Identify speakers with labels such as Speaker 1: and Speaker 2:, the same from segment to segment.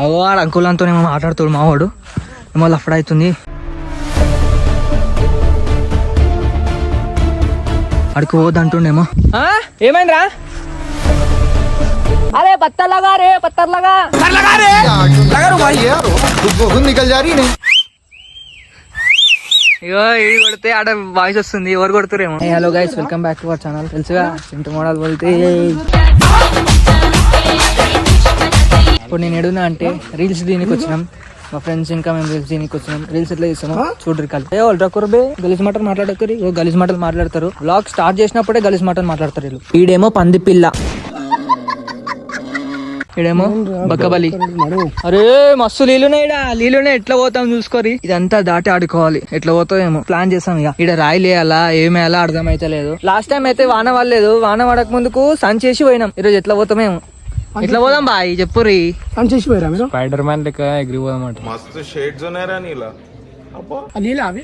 Speaker 1: అవో ఆడ అంకులంతోనేమో మాట్లాడుతాడు మావాడు, ఏమో లఫ్డ్ అవుతుంది. అడికి పోద్దంటుండేమో. ఏమైందిరా? అరే పత్తర్ లగా రే, పత్తర్ లగా ఇగో ఇవి కొడితే ఆడ వాయిస్ వస్తుంది, ఎవరు కొడుతురేమో. Hello guys, welcome back to our channel. తెలుసుగా చింటు మోడల్ వెళ్తే ఇప్పుడు నేను ఎడున్నా అంటే రీల్స్ దీనికి వచ్చినాం, మా ఫ్రెండ్స్ ఇంకా మేము రీల్స్ దీనికి వచ్చినాం. రీల్స్ ఎట్లా చేస్తాము చూడరు కలిసి. గలీజ్ మాటలు మాట్లాడకరి, గలీజ్ మాటలు మాట్లాడతారు. బ్లాగ్ స్టార్ట్ చేసినప్పుడే గలీజ్ మాటలు మాట్లాడతారు వీళ్ళు. ఈడేమో పంది పిల్ల, ఈడేమో బక్కబలి. అరే మస్తు నీళ్ళునే ఎట్లా పోతాం చూసుకోరి. ఇదంతా దాటి ఆడుకోవాలి, ఎట్లా పోతామేమో ప్లాన్ చేస్తాం. ఇక ఈడ రాయిలేయాలా ఏమేయాలా అర్థం అయితే లేదు. లాస్ట్ టైం అయితే వాన పడలేదు, వాన పడక ముందుకు సంచేసి పోయినాం. ఈరోజు ఎట్లా పోతామేమో. ఎట్లా పోదాం బాయ్ చెప్పుర్రి.
Speaker 2: స్పైడర్ మ్యాన్ లెక్క ఎగిరి పోదాం.
Speaker 3: మస్తు షేడ్స్ ఉన్నాయరా నీలా.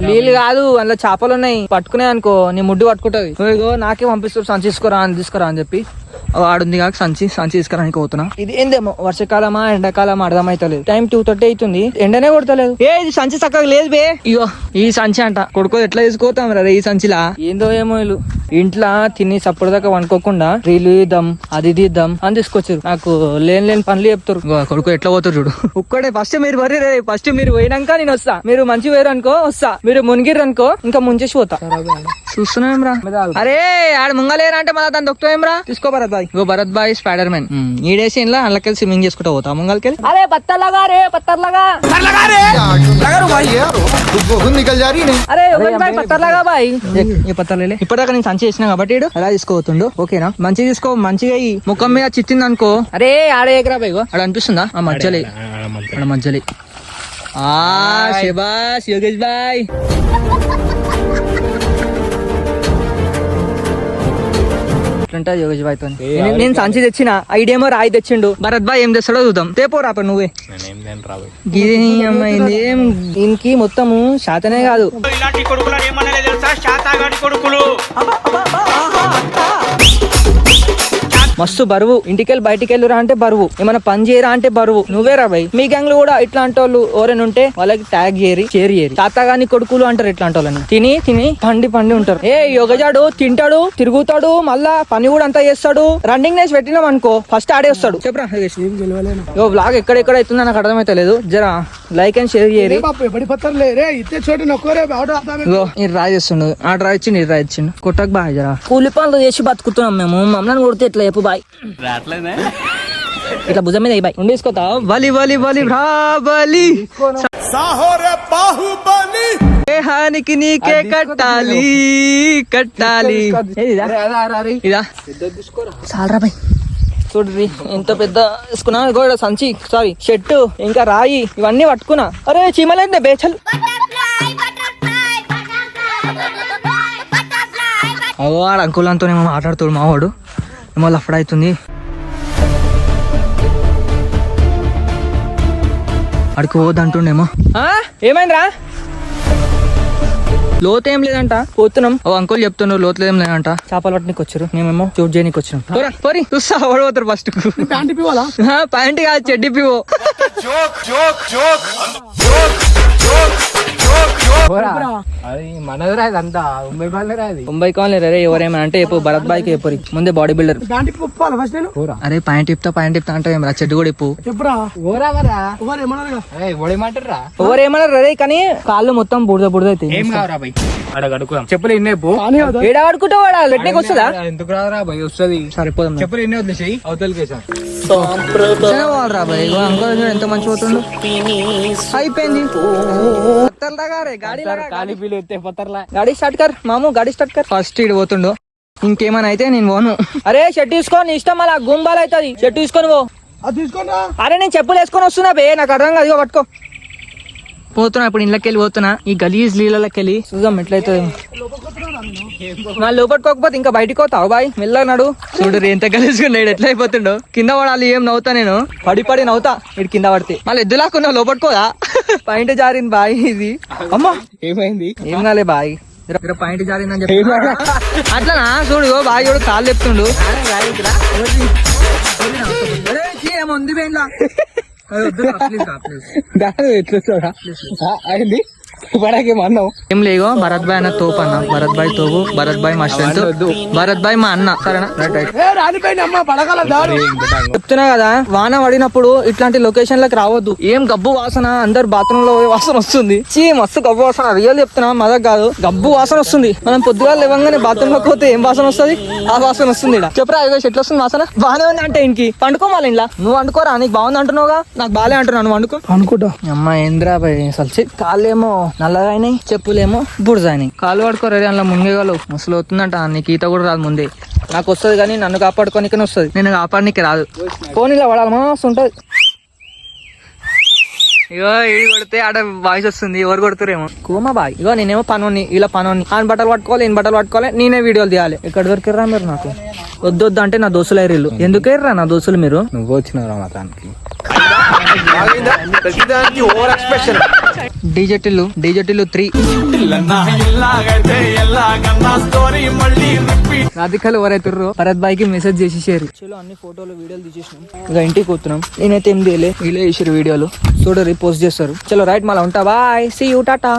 Speaker 1: నీళ్ళు కాదు, అందులో చేపలు ఉన్నాయి. పట్టుకునే అనుకో నీ ముడ్డు పట్టుకుంటది. ఇగో నాకే పంపిస్తారు సంచి తీసుకురా అని చెప్పి. ఆడుంది కాక సంచి తీసుకురానికి పోతున్నా. ఇది ఏందేమో వర్షాకాలమా ఎండాకాలమా అర్థమైతలేదు. టైం 2:30 అవుతుంది, ఎండనే కొడతలేదు. ఇది సంచి చక్కగా లేదు బే. ఇగో ఈ సంచి అంట కొడుకో ఎట్లా తీసుకోతాం రా ఈ సంచిలా. ఏందో ఏమో వీళ్ళు ఇంట్లో తిని సప్పుడు దాకా వండుకోకుండా రీలు ఇద్దాం అది ఇద్దాం అని తీసుకొచ్చారు. నాకు లేని పనులు చెప్తారు. కొడుకు ఎట్లా పోతారు చూడు. ఒక్కడే ఫస్ట్ మీరు వరి రే, ఫస్ట్ మీరు పోయినాక నేను వస్తా. మీరు మంచి వేరు అనుకో వస్తా, మీరు మునిగిర్రు అనుకో ఇంకా ముంచేసి పోతా. చూస్తున్నాం రా. అరే ఆడ ముంగలేరా అంటే మళ్ళీ దాన్ని దొక్కుతాం రా. తీసుకో భరత్ బాయ్. ఇగో భరత్ బాయ్ స్పైడర్ మ్యాన్. ఈడేసి ఇంట్లో అందులోకెళ్ళి స్విమ్మింగ్ చేసుకుంటా పోతా ముంగల్కెళ్ళి. అరే పత్తర్ లగా రే, పత్తర్ లగా అరే పత్తర్ లగా బాయ్. ఈ పత్తర్లే ఇప్పటిదాకా నేను సంచి చేసినా కాబట్టి అలా తీసుకోవతుండు. ఓకేనా, మంచిగా తీసుకో. మంచిగా ముఖం మీద చిత్తింది అనుకో. అరే ఆడే ఎకరా బాయ్. ఆడ అనిపిస్తుందా ఆ మధ్యలో మధ్యలో. శబాష్ యోగేష్ బాయ్. యోగేష్ బాయ్ తో నేను సంచి తెచ్చిన, ఐడేమో రాయి తెచ్చిండు. భరత్ బాయ్ ఏం తెస్తాడో చూద్దాం. తేపో రాప నువ్వే. ఏం దీనికి మొత్తము శాతనే కాదు. మస్తు బరువు. ఇంటికెళ్ళి బయటికి వెళ్ళురా అంటే బరువు, ఏమైనా పని చేయరా అంటే బరువు. నువ్వే రా బాయ్. మీ గ్యాంగ్ లో కూడా ఇట్లాంటి వాళ్ళు ఎవరైనా ఉంటే వాళ్ళకి ట్యాగ్ చేరి తాతగాని కొడుకులు అంటారు. ఇట్లాంటి వాళ్ళని తిని పండి ఉంటారు. యోగజాడు తింటాడు, తిరుగుతాడు, మళ్ళా పని కూడా అంతా చేస్తాడు. రన్నింగ్ రేస్ పెట్టినాం అనుకో ఫస్ట్ ఆడే వస్తాడు. చెప్పరా బ్లాగ్ ఎక్కడెక్కడ అవుతుందో నాకు అర్థమైతే లేదు. జరా లైక్ అండ్ షేర్ చేయరు. రాయిస్తుండు, ఆడ రాయిచ్చిండు, రాయిచ్చిండు. కొట్టకు బాయ్. జరా కూలి పనులు చేసి బతుకుతున్నాం మేము. మమ్మల్ని కొడితే ఎట్లా చెప్పు బాయ్. ఇట్లా భుజం మీద బాయ్ ఉండేసుకోతా. బలి దేహానికి నీకే కట్టాలి. ఇదా చాలరా బాయ్. చూడ్రి ఎంత పెద్ద వేసుకున్నా. కూడా సంచి సారీ షర్టు ఇంకా రాయి ఇవన్నీ పట్టుకున్నా. అరే చీమలేదు బేచల్. అవో ఆడ అంకులంతోనేమో మాట్లాడుతాడు మావాడు, ఏమో లఫ్డ్ అవుతుంది. అడికి పోద్దంటుండేమో. ఏమైందిరా? లోతు ఏం లేదంట, పోతున్నాం. ఓ అంకుల్ చెప్తున్నారు లోతు ఏం లేదంట. చేపలు పట్టడానికి వచ్చారు, మేమేమో షూట్ చేయడానికి వచ్చినాం. పోరి చూస్తా ఓడిపోతారు ఫస్ట్. ప్యాంట్ కాదు చెడ్డి పివో. ముంబై కాలనీ రే. ఎవరేమన్నా అంటే చెప్పు భరత్ బాయ్కి చెప్పరి. ముందే బాడీ బిల్డర్. అరే పాయింట్ ఇప్తా అంటే ఏమరా చెడ్డు కూడా ఇప్పు. ఎవరేమన్నారు రే, కానీ కాళ్ళు మొత్తం బురద అయితే.
Speaker 2: చెప్పులు ఎన్నే
Speaker 1: ఏడా ఆడుకుంటా వాడా లెట్నికి వస్తుందా?
Speaker 2: ఎందుకు రాదురా భయ్, వస్తుంది. సరిపోదాం. చెప్పులు ఎన్ని వదిలేసాయి అవతలకి
Speaker 1: రా బాయ్. అంకుల్ ఎంత మంచి పోతుండు. అయిపోయింది. గాడి స్టార్ట్ కర్ మాము, గాడి స్టార్ట్ కర్. ఫస్ట్ ఇటు పోతుండు. ఇంకేమైనా అయితే నేను పోను. అరే షర్ట్ తీసుకో, నీ ఇష్టం. అలా గుంబాలు అవుతుంది. షర్ట్ తీసుకొని పో. అరే నేను చెప్పులు వేసుకొని వస్తున్నా బే, నాకు అర్థం కాదు. పట్టుకో. పోతున్నా ఇప్పుడు ఇళ్ళకి వెళ్ళి పోతున్నా. ఈ గలీజ్ నీళ్ళకి వెళ్ళి చూద్దాం ఎట్లయితుంది. లోపట్టుకోకపోతే ఇంకా బయటకు పోతావు బాయ్. మెల్లగా నడు. చూడు ఎంత గలీజ్గా ఉన్నాడు, ఎట్లా అయిపోతుండో. కింద పడాలి ఏం నవ్వుతా నేను. పడి నవ్వుతా ఇటు కింద పడితే. మళ్ళీ ఎద్దులాక్కున్నావు లోపట్టుకోదా. పాయింట్ జారింది బాయ్. ఇది అమ్మా ఏమైంది? ఏం కాలే బాయ్, పాయింట్ జారిందని చెప్పి అట్లనా. చూడు బాయ్ చూడు కాళ్ళు చెప్తుండు. ఉంది
Speaker 2: దాని ఎట్లా చూడా అయింది పడాకేమో అన్నావు.
Speaker 1: ఏం లేగో భరత్ భాయ్ అన్న తోపు అన్న, భరత్ భాయ్ తోపు, భరత్ భాయ్ మా స్ట్రెంత్, భరత్ భాయ్ మా అన్న. సరేనా? చెప్తున్నా కదా, వాన పడినప్పుడు ఇట్లాంటి లొకేషన్ లకు రావద్దు. ఏం గబ్బు వాసన, అందరు బాత్రూమ్ లో పోయే వాసన వస్తుంది. చీ మస్తు గబ్బు వాసన, రియల్ చెప్తున్నా, మదక్ కాదు, గబ్బు వాసన వస్తుంది. మనం పొద్దుగా లేవంగానే బాత్రూమ్ లోకి పోతే ఏం వాసన వస్తుంది? ఆ వాసన వస్తుంది. చెప్పరా యోగేష్, ఎట్లా వస్తుంది వాసన? బాగానే ఉంది అంటే ఇంటికి పండుకోవాలి. ఇంట్లో నువ్వు వండుకోరా, నీకు బాగుంది అంటున్నావుగా, నాకు బాగాలే అంటున్నాను, నువ్వు వండుకో.
Speaker 2: అనుకుంటా
Speaker 1: అమ్మ ఏంద్రా భయ్, అసలు కాళ్ళేమో నల్లగా అయినాయి, చెప్పులేమో బుడిజాయినాయి. కాళ్ళు పడుకోరు అందులో ముంగేగాలు ముసలు అవుతుందంట. నీకు ఈత కూడా రాదు. ముందే నాకు వస్తుంది కానీ నన్ను కాపాడుకోనికనే వస్తుంది, నేను కాపాడనీకి రాదు. ఫోన్లో పడాలి మస్తు ఉంటుంది. ఇగో ఈడి కొడితే ఆడ వాయిస్ వస్తుంది, ఎవరు కొడుతురేమో కోమా బాయ్. ఇగో నేనేమో పనోని, ఇలా పనోని, ఆయన బట్టలు పట్టుకోవాలి, ఈయన బట్టలు పట్టుకోవాలి, నేనే వీడియోలు తీయాలి. ఎక్కడి వరకు ఎర్రా మీరు? నాకు వద్దు అంటే నా దోస్తులు ఎర్రిల్లు. ఎందుకు ఎర్రా నా దోస్తులు మీరు?
Speaker 2: నువ్వు వచ్చినావురా మతానికి.
Speaker 3: ప్రతిదానికి ఓవర్ ఎక్స్ప్రెషన్.
Speaker 1: డీజెటిల్లు 3 రాధికలు ఎవరైతుర్రో భరత్ బాయ్ కి మెసేజ్ చేసేసారు. చలో అన్ని ఫోటోలు వీడియోలు తీసేసినాం, ఇక ఇంటికి పోతున్నాం. నేనైతే ఏం తీయలే, వీళ్ళే చేసారు వీడియోలు, చూడరు పోస్ట్ చేస్తారు. చలో రైట్, మళ్ళీ ఉంటా, బాయ్, సీ యూ, టాటా.